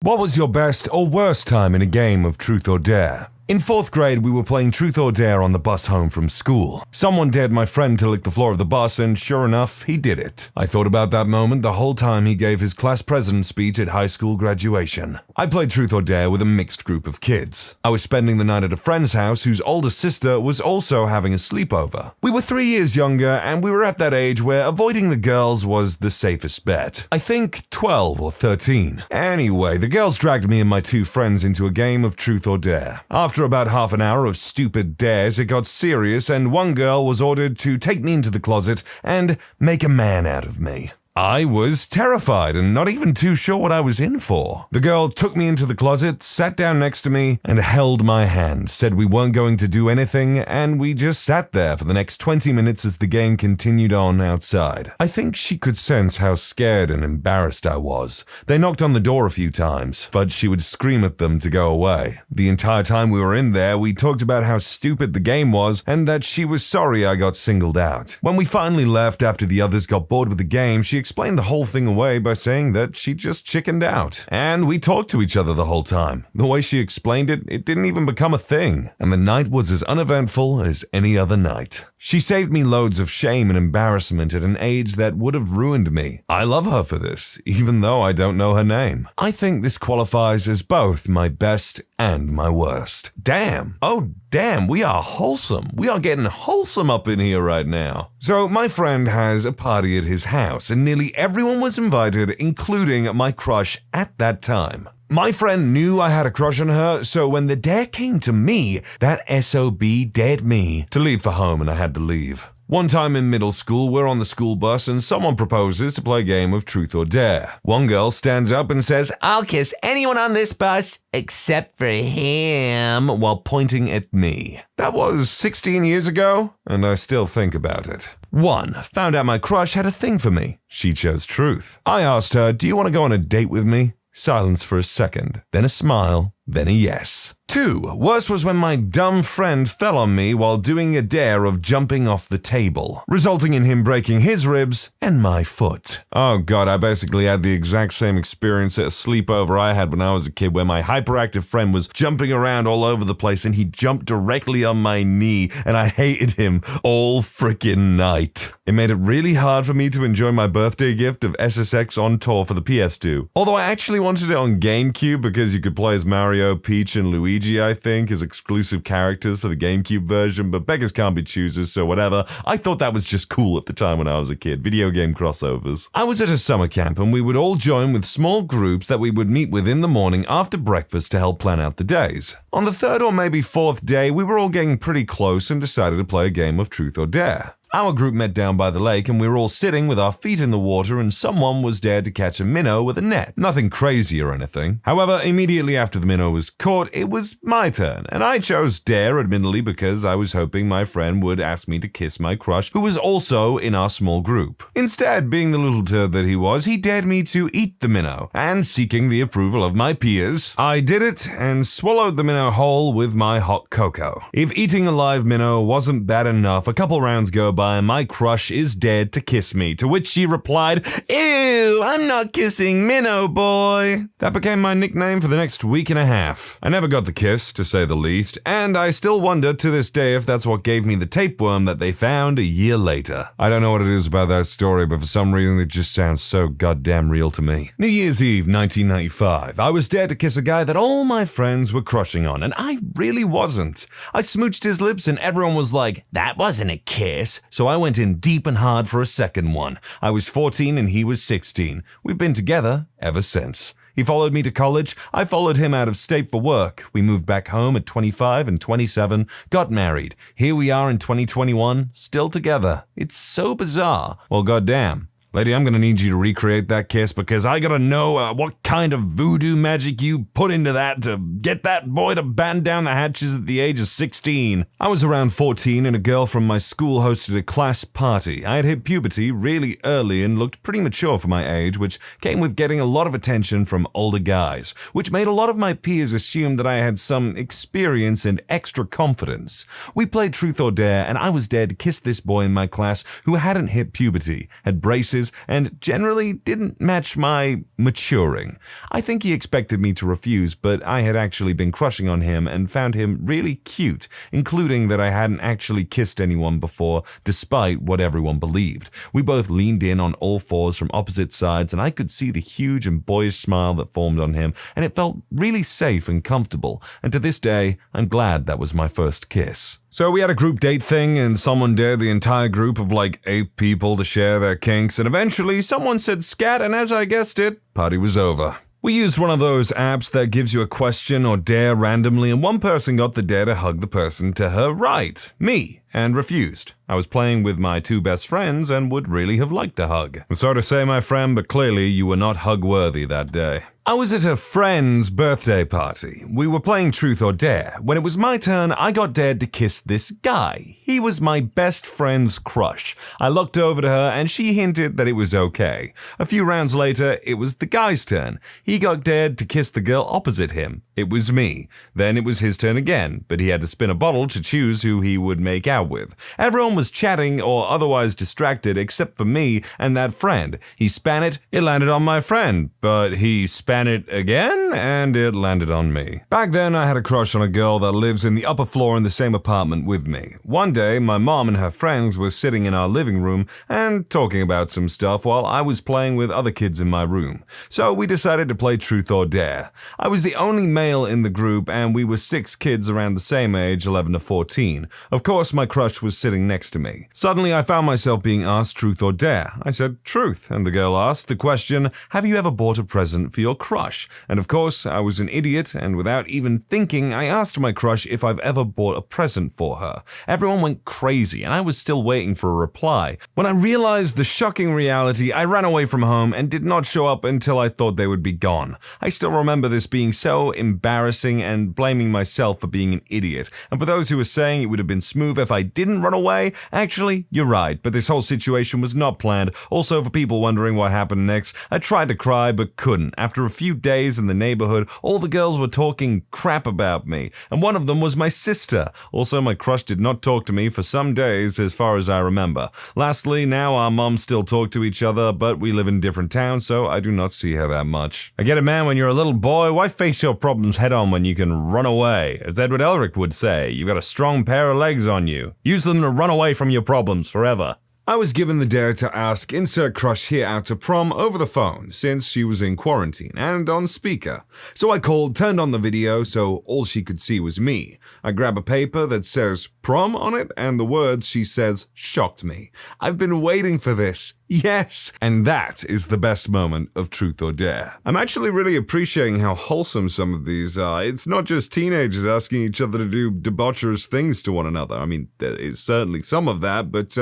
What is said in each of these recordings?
What was your best or worst time in a game of Truth or Dare? In 4th grade, we were playing Truth or Dare on the bus home from school. Someone dared my friend to lick the floor of the bus, and sure enough, he did it. I thought about that moment the whole time he gave his class president speech at high school graduation. I played Truth or Dare with a mixed group of kids. I was spending the night at a friend's house whose older sister was also having a sleepover. We were 3 years younger, and we were at that age where avoiding the girls was the safest bet. I think 12 or 13. Anyway, the girls dragged me and my 2 friends into a game of Truth or Dare. After about half an hour of stupid dares, it got serious, and one girl was ordered to take me into the closet and make a man out of me. I was terrified and not even too sure what I was in for. The girl took me into the closet, sat down next to me, and held my hand, said we weren't going to do anything, and we just sat there for the next 20 minutes as the game continued on outside. I think she could sense how scared and embarrassed I was. They knocked on the door a few times, but she would scream at them to go away. The entire time we were in there, we talked about how stupid the game was and that she was sorry I got singled out. When we finally left after the others got bored with the game, she explained the whole thing away by saying that she just chickened out. And we talked to each other the whole time. The way she explained it, it didn't even become a thing. And the night was as uneventful as any other night. She saved me loads of shame and embarrassment at an age that would have ruined me. I love her for this, even though I don't know her name. I think this qualifies as both my best and my worst. Damn. Oh, damn, we are wholesome. We are getting wholesome up in here right now. So my friend has a party at his house, and nearly everyone was invited, including my crush at that time. My friend knew I had a crush on her, so when the dare came to me, that SOB dared me to leave for home, and I had to leave. One time in middle school, we're on the school bus and someone proposes to play a game of Truth or Dare. One girl stands up and says, "I'll kiss anyone on this bus except for him," while pointing at me. That was 16 years ago, and I still think about it. 1. Found out my crush had a thing for me. She chose Truth. I asked her, "Do you want to go on a date with me?" Silence for a second, then a smile, then a yes. 2. Worse was when my dumb friend fell on me while doing a dare of jumping off the table, resulting in him breaking his ribs and my foot. Oh god, I basically had the exact same experience at a sleepover I had when I was a kid, where my hyperactive friend was jumping around all over the place and he jumped directly on my knee, and I hated him all freaking night. It made it really hard for me to enjoy my birthday gift of SSX on tour for the PS2. Although I actually wanted it on GameCube because you could play as Mario, Peach, and Luigi, I think, as exclusive characters for the GameCube version, but beggars can't be choosers, so whatever. I thought that was just cool at the time when I was a kid. Video game crossovers. I was at a summer camp, and we would all join with small groups that we would meet with in the morning after breakfast to help plan out the days. On the 3rd or maybe 4th day, we were all getting pretty close and decided to play a game of Truth or Dare. Our group met down by the lake, and we were all sitting with our feet in the water, and someone was dared to catch a minnow with a net. Nothing crazy or anything. However, immediately after the minnow was caught, it was my turn, and I chose dare, admittedly, because I was hoping my friend would ask me to kiss my crush, who was also in our small group. Instead, being the little turd that he was, he dared me to eat the minnow, and seeking the approval of my peers, I did it and swallowed the minnow whole with my hot cocoa. If eating a live minnow wasn't bad enough, a couple rounds go by and my crush is dared to kiss me, to which she replied, "Ew, I'm not kissing minnow boy." That became my nickname for the next week and a half. I never got the kiss, to say the least, and I still wonder to this day if that's what gave me the tapeworm that they found a year later. I don't know what it is about that story, but for some reason it just sounds so goddamn real to me. New Year's Eve, 1995. I was dared to kiss a guy that all my friends were crushing on, and I really wasn't. I smooched his lips and everyone was like, "That wasn't a kiss." So I went in deep and hard for a second one. I was 14 and he was 16. We've been together ever since. He followed me to college. I followed him out of state for work. We moved back home at 25 and 27, got married. Here we are in 2021, still together. It's so bizarre. Well, goddamn. Lady, I'm gonna need you to recreate that kiss because I gotta know what kind of voodoo magic you put into that to get that boy to batten down the hatches at the age of 16. I was around 14 and a girl from my school hosted a class party. I had hit puberty really early and looked pretty mature for my age, which came with getting a lot of attention from older guys, which made a lot of my peers assume that I had some experience and extra confidence. We played Truth or Dare and I was dared to kiss this boy in my class who hadn't hit puberty, had braces, responses and generally didn't match my maturing. I think he expected me to refuse, but I had actually been crushing on him and found him really cute, including that I hadn't actually kissed anyone before, despite what everyone believed. We both leaned in on all fours from opposite sides, and I could see the huge and boyish smile that formed on him, and it felt really safe and comfortable, and to this day, I'm glad that was my first kiss. So we had a group date thing, and someone dared the entire group of like 8 people to share their kinks, and eventually someone said scat, and as I guessed it, party was over. We used one of those apps that gives you a question or dare randomly, and one person got the dare to hug the person to her right, me, and refused. I was playing with my 2 best friends and would really have liked a hug. I'm sorry to say, my friend, but clearly you were not hug-worthy that day. I was at a friend's birthday party. We were playing Truth or Dare. When it was my turn, I got dared to kiss this guy. He was my best friend's crush. I looked over to her and she hinted that it was okay. A few rounds later, it was the guy's turn. He got dared to kiss the girl opposite him. It was me. Then it was his turn again, but he had to spin a bottle to choose who he would make out with. Everyone was chatting or otherwise distracted except for me and that friend. He span it landed on my friend, but he span it again, and it landed on me. Back then, I had a crush on a girl that lives in the upper floor in the same apartment with me. One day, my mom and her friends were sitting in our living room and talking about some stuff while I was playing with other kids in my room. So we decided to play Truth or Dare. I was the only male in the group, and we were 6 kids around the same age, 11 to 14. Of course, my crush was sitting next to me. Suddenly, I found myself being asked Truth or Dare. I said truth, and the girl asked the question, have you ever bought a present for your crush? And of course, I was an idiot, and without even thinking, I asked my crush if I've ever bought a present for her. Everyone went crazy, and I was still waiting for a reply. When I realized the shocking reality, I ran away from home and did not show up until I thought they would be gone. I still remember this being so embarrassing and blaming myself for being an idiot. And for those who were saying it would have been smooth if I didn't run away, actually, you're right, but this whole situation was not planned. Also, for people wondering what happened next, I tried to cry but couldn't. After a few days in the neighborhood, all the girls were talking crap about me, and one of them was my sister. Also, my crush did not talk to me for some days as far as I remember. Lastly, now our moms still talk to each other, but we live in different towns, so I do not see her that much. I get it, man, when you're a little boy, why face your problems head on when you can run away? As Edward Elric would say, you've got a strong pair of legs on you. Use them to run away from your problems forever. I was given the dare to ask insert crush here out to prom over the phone since she was in quarantine and on speaker. So I called, turned on the video so all she could see was me. I grab a paper that says prom on it and the words she says shocked me. I've been waiting for this. Yes! And that is the best moment of Truth or Dare. I'm actually really appreciating how wholesome some of these are. It's not just teenagers asking each other to do debaucherous things to one another. I mean, there is certainly some of that, but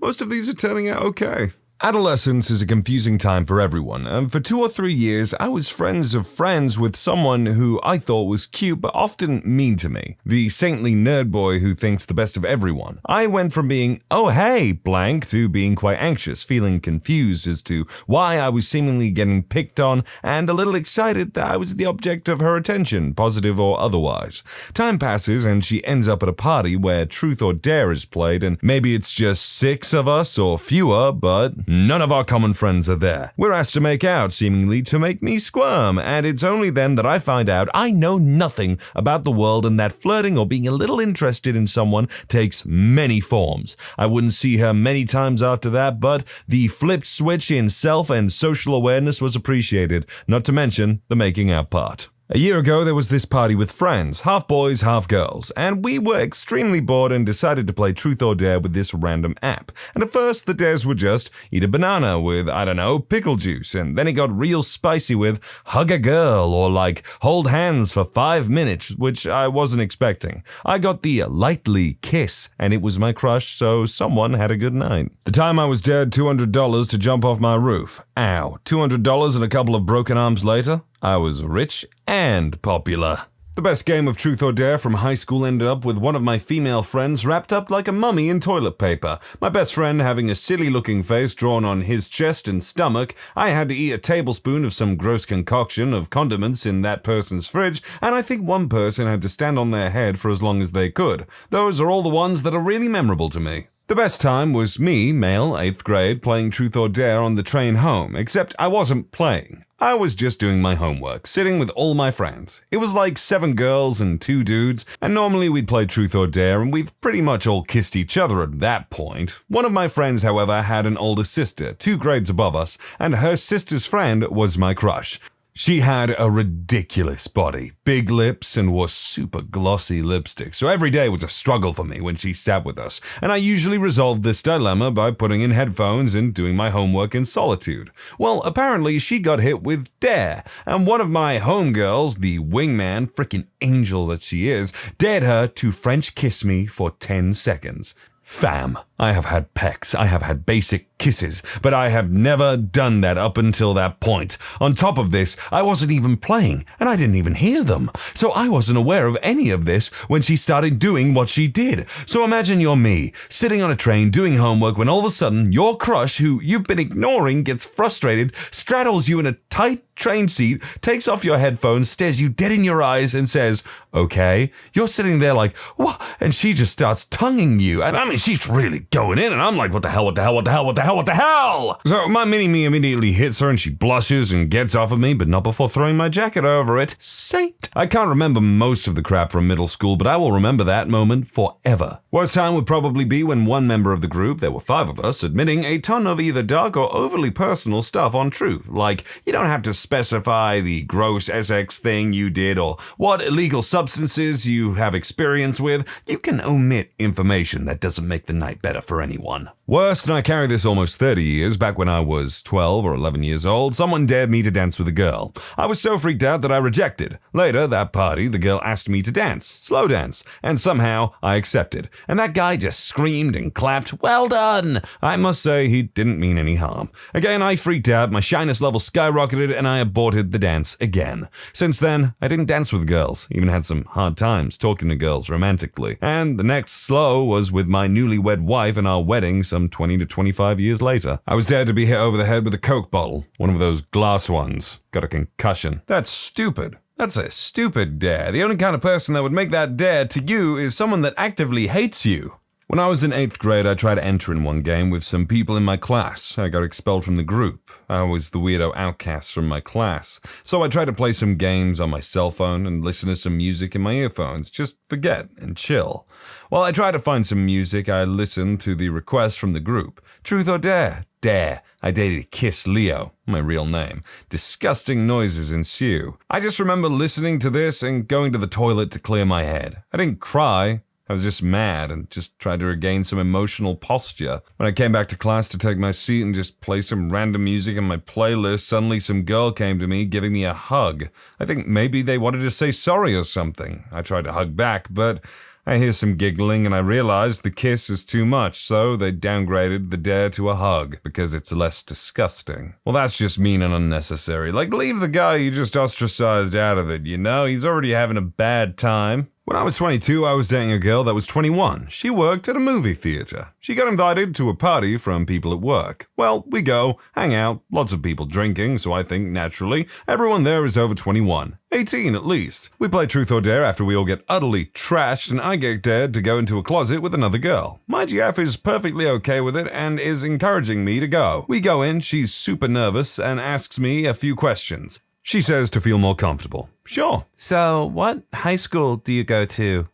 most of these are turning out okay. Adolescence is a confusing time for everyone, and for 2 or 3 years, I was friends of friends with someone who I thought was cute but often mean to me. The saintly nerd boy who thinks the best of everyone. I went from being, oh hey, blank, to being quite anxious, feeling confused as to why I was seemingly getting picked on, and a little excited that I was the object of her attention, positive or otherwise. Time passes, and she ends up at a party where Truth or Dare is played, and maybe it's just 6 of us or fewer, but none of our common friends are there. We're asked to make out, seemingly to make me squirm, and it's only then that I find out I know nothing about the world and that flirting or being a little interested in someone takes many forms. I wouldn't see her many times after that, but the flipped switch in self and social awareness was appreciated, not to mention the making out part. A year ago, there was this party with friends, half boys, half girls, and we were extremely bored and decided to play Truth or Dare with this random app. And at first, the dares were just eat a banana with, I don't know, pickle juice, and then it got real spicy with hug a girl or like hold hands for 5 minutes, which I wasn't expecting. I got the lightly kiss, and it was my crush, so someone had a good night. The time I was dared $200 to jump off my roof. Ow, $200 and a couple of broken arms later? I was rich and popular. The best game of Truth or Dare from high school ended up with one of my female friends wrapped up like a mummy in toilet paper. My best friend having a silly-looking face drawn on his chest and stomach. I had to eat a tablespoon of some gross concoction of condiments in that person's fridge, and I think one person had to stand on their head for as long as they could. Those are all the ones that are really memorable to me. The best time was me, male, 8th grade, playing Truth or Dare on the train home, except I wasn't playing. I was just doing my homework, sitting with all my friends. It was like 7 girls and 2 dudes, and normally we'd play Truth or Dare, and we've pretty much all kissed each other at that point. One of my friends, however, had an older sister, 2 grades above us, and her sister's friend was my crush. She had a ridiculous body, big lips, and wore super glossy lipstick, so every day was a struggle for me when she sat with us, and I usually resolved this dilemma by putting in headphones and doing my homework in solitude. Well, apparently she got hit with Dare, and one of my homegirls, the wingman, frickin' angel that she is, dared her to French kiss me for 10 seconds. Fam, I have had pecks, I have had basic kisses, but I have never done that up until that point. On top of this, I wasn't even playing, and I didn't even hear them. So I wasn't aware of any of this when she started doing what she did. So imagine you're me, sitting on a train doing homework when all of a sudden your crush, who you've been ignoring, gets frustrated, straddles you in a tight train seat, takes off your headphones, stares you dead in your eyes, and says, "Okay." You're sitting there like, "What?" And she just starts tonguing you. And I mean, she's really going in, and I'm like, what the hell, what the hell, what the hell, what the hell, what the hell? So my mini-me immediately hits her, and she blushes and gets off of me, but not before throwing my jacket over it. Saint. I can't remember most of the crap from middle school, but I will remember that moment forever. Worst time would probably be when one member of the group, there were 5 of us, admitting a ton of either dark or overly personal stuff on Truth. Like, you don't have to specify the gross SX thing you did or what illegal substances you have experience with. You can omit information that doesn't make the night better for anyone. Worst, and I carry this almost 30 years, back when I was 12 or 11 years old, someone dared me to dance with a girl. I was so freaked out that I rejected. Later, that party, the girl asked me to dance, slow dance, and somehow I accepted. And that guy just screamed and clapped, "Well done!" I must say, he didn't mean any harm. Again, I freaked out, my shyness level skyrocketed, and I aborted the dance again. Since then, I didn't dance with girls, even had some hard times talking to girls romantically. And the next slow was with my newlywed wife and our wedding some 20 to 25 years later. I was dared to be hit over the head with a Coke bottle, one of those glass ones. Got a concussion. That's stupid. That's a stupid dare. The only kind of person that would make that dare to you is someone that actively hates you. When I was in 8th grade, I tried to enter in one game with some people in my class. I got expelled from the group. I was the weirdo outcast from my class. So I tried to play some games on my cell phone and listen to some music in my earphones. Just forget and chill. While I tried to find some music, I listened to the request from the group. Truth or Dare? Dare. I dated Kiss Leo, my real name. Disgusting noises ensue. I just remember listening to this and going to the toilet to clear my head. I didn't cry. I was just mad and just tried to regain some emotional posture. When I came back to class to take my seat and just play some random music in my playlist, suddenly some girl came to me giving me a hug. I think maybe they wanted to say sorry or something. I tried to hug back, but I hear some giggling and I realized the kiss is too much, so they downgraded the dare to a hug because it's less disgusting. Well, that's just mean and unnecessary. Like, leave the guy you just ostracized out of it, you know? He's already having a bad time. When I was 22, I was dating a girl that was 21. She worked at a movie theater. She got invited to a party from people at work. Well, we go, hang out, lots of people drinking, so I think, naturally, everyone there is over 21. 18 at least. We play Truth or Dare after we all get utterly trashed, and I get dared to go into a closet with another girl. My GF is perfectly okay with it and is encouraging me to go. We go in, she's super nervous, and asks me a few questions. She says to feel more comfortable. Sure. So, what high school do you go to?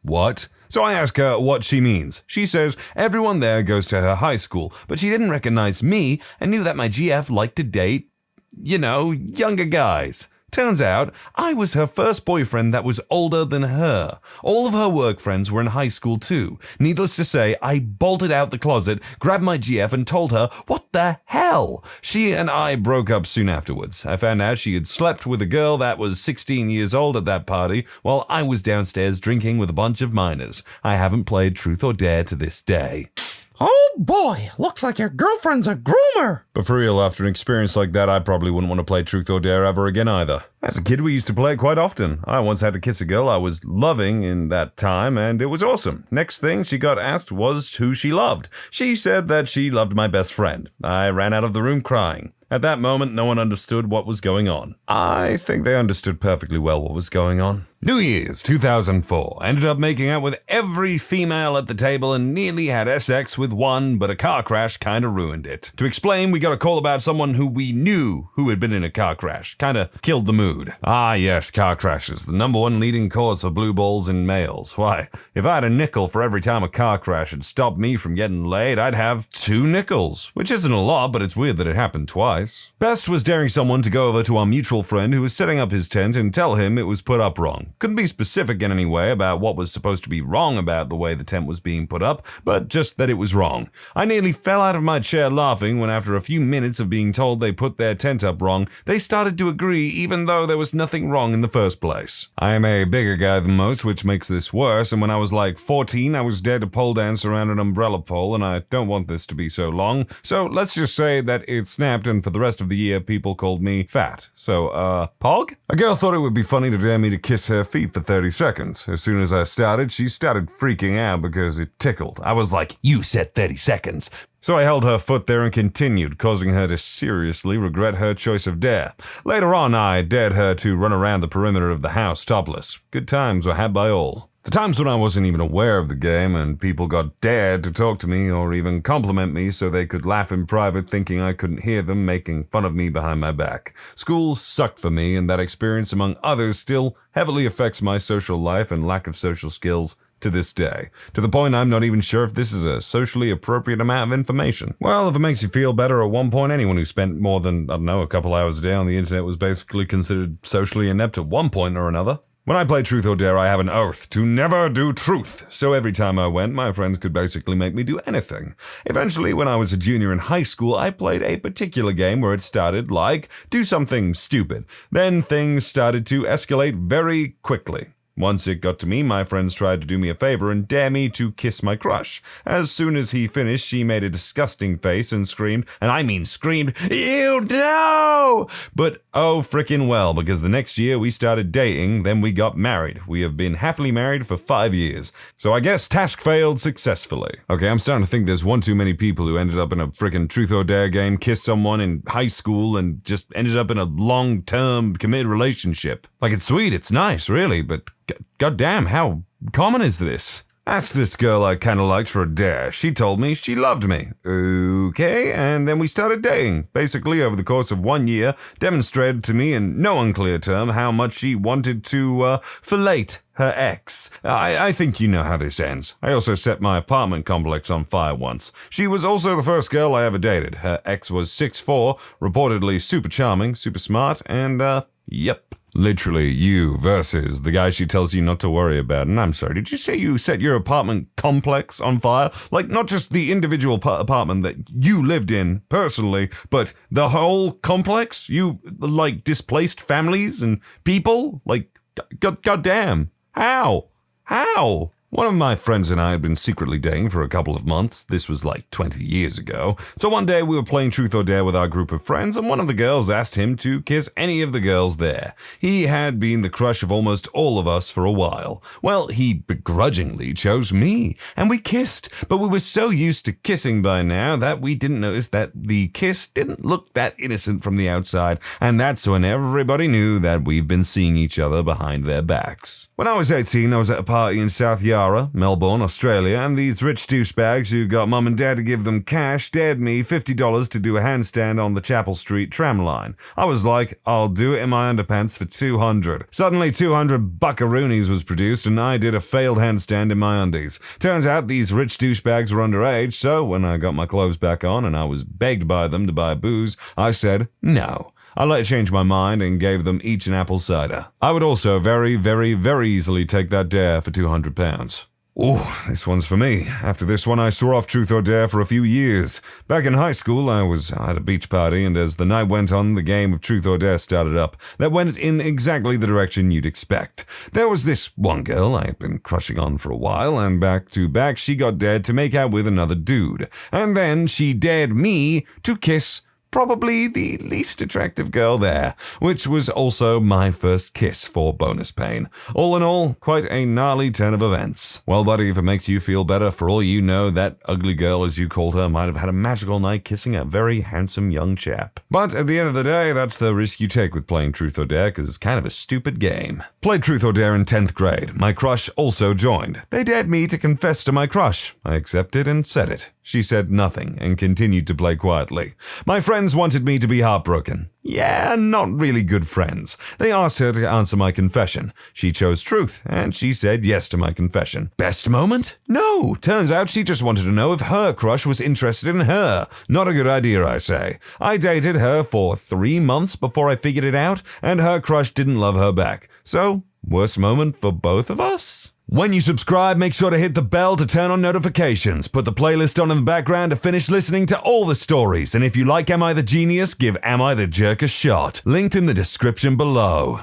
What? So I ask her what she means. She says everyone there goes to her high school, but she didn't recognize me and knew that my GF liked to date, younger guys. Turns out, I was her first boyfriend that was older than her. All of her work friends were in high school too. Needless to say, I bolted out the closet, grabbed my GF and told her, what the hell? She and I broke up soon afterwards. I found out she had slept with a girl that was 16 years old at that party, while I was downstairs drinking with a bunch of minors. I haven't played Truth or Dare to this day. Oh boy, looks like your girlfriend's a groomer. But for real, after an experience like that, I probably wouldn't want to play Truth or Dare ever again either. As a kid, we used to play it quite often. I once had to kiss a girl I was loving in that time, and it was awesome. Next thing she got asked was who she loved. She said that she loved my best friend. I ran out of the room crying. At that moment, no one understood what was going on. I think they understood perfectly well what was going on. New Year's 2004. Ended up making out with every female at the table and nearly had sex with one, but a car crash kinda ruined it. To explain, we got a call about someone who we knew who had been in a car crash. Kinda killed the mood. Ah yes, car crashes. The number one leading cause of blue balls in males. Why, if I had a nickel for every time a car crash had stopped me from getting laid, I'd have 2 nickels. Which isn't a lot, but it's weird that it happened twice. Best was daring someone to go over to our mutual friend who was setting up his tent and tell him it was put up wrong. Couldn't be specific in any way about what was supposed to be wrong about the way the tent was being put up, but just that it was wrong. I nearly fell out of my chair laughing when after a few minutes of being told they put their tent up wrong, they started to agree even though there was nothing wrong in the first place. I am a bigger guy than most, which makes this worse, and when I was like 14, I was dared to pole dance around an umbrella pole, and I don't want this to be so long, so let's just say that it snapped, and for the rest of the year, people called me fat. So, Pog? A girl thought it would be funny to dare me to kiss her feet for 30 seconds. As soon as I started, she started freaking out because it tickled. I was like, "You said 30 seconds." So I held her foot there and continued, causing her to seriously regret her choice of dare. Later on, I dared her to run around the perimeter of the house topless. Good times were had by all. The times when I wasn't even aware of the game and people got dared to talk to me or even compliment me so they could laugh in private thinking I couldn't hear them making fun of me behind my back. School sucked for me, and that experience, among others, still heavily affects my social life and lack of social skills to this day. To the point I'm not even sure if this is a socially appropriate amount of information. Well, if it makes you feel better, at one point anyone who spent more than, a couple hours a day on the internet was basically considered socially inept at one point or another. When I play Truth or Dare, I have an oath to never do truth, so every time I went, my friends could basically make me do anything. Eventually, when I was a junior in high school, I played a particular game where it started like, do something stupid. Then things started to escalate very quickly. Once it got to me, my friends tried to do me a favor and dare me to kiss my crush. As soon as he finished, she made a disgusting face and screamed, and I mean screamed, "Ew, no!" But oh frickin' well, because the next year we started dating, then we got married. We have been happily married for 5 years. So I guess task failed successfully. Okay, I'm starting to think there's one too many people who ended up in a frickin' Truth or Dare game, kissed someone in high school, and just ended up in a long-term committed relationship. Like, it's sweet, it's nice, really, but goddamn, how common is this? Asked this girl I kinda liked for a dare. She told me she loved me. Okay, and then we started dating. Basically, over the course of 1 year, demonstrated to me in no unclear term how much she wanted to, fellate her ex. I think you know how this ends. I also set my apartment complex on fire once. She was also the first girl I ever dated. Her ex was 6'4", reportedly super charming, super smart, and, yep. Literally, you versus the guy she tells you not to worry about. And I'm sorry, did you say you set your apartment complex on fire? Like, not just the individual apartment that you lived in personally, but the whole complex? You, like, displaced families and people? Like, goddamn. How? How? One of my friends and I had been secretly dating for a couple of months. This was like 20 years ago. So one day we were playing Truth or Dare with our group of friends, and one of the girls asked him to kiss any of the girls there. He had been the crush of almost all of us for a while. Well, he begrudgingly chose me, and we kissed, but we were so used to kissing by now that we didn't notice that the kiss didn't look that innocent from the outside, and that's when everybody knew that we've been seeing each other behind their backs. When I was 18, I was at a party in South Yarra, Melbourne, Australia, and these rich douchebags who got mum and dad to give them cash dared me $50 to do a handstand on the Chapel Street tram line. I was like, I'll do it in my underpants for $200. Suddenly 200 buckaroonies was produced, and I did a failed handstand in my undies. Turns out these rich douchebags were underage, so when I got my clothes back on and I was begged by them to buy booze, I said no. I later changed my mind and gave them each an apple cider. I would also very, very, very easily take that dare for £200. Ooh, this one's for me. After this one, I saw off Truth or Dare for a few years. Back in high school, I was at a beach party, and as the night went on, the game of Truth or Dare started up. That went in exactly the direction you'd expect. There was this one girl I had been crushing on for a while, and back to back, she got dared to make out with another dude. And then she dared me to kiss probably the least attractive girl there, which was also my first kiss for bonus pain. All in all, quite a gnarly turn of events. Well, buddy, if it makes you feel better, for all you know, that ugly girl, as you called her, might have had a magical night kissing a very handsome young chap. But at the end of the day, that's the risk you take with playing Truth or Dare, because it's kind of a stupid game. Played Truth or Dare in 10th grade. My crush also joined. They dared me to confess to my crush. I accepted and said it. She said nothing and continued to play quietly. My friends wanted me to be heartbroken. Yeah, not really good friends. They asked her to answer my confession. She chose truth, and she said yes to my confession. Best moment? No. Turns out she just wanted to know if her crush was interested in her. Not a good idea, I say. I dated her for 3 months before I figured it out, and her crush didn't love her back. So, worst moment for both of us? When you subscribe, make sure to hit the bell to turn on notifications. Put the playlist on in the background to finish listening to all the stories. And if you like Am I the Genius, give Am I the Jerk a shot. Linked in the description below.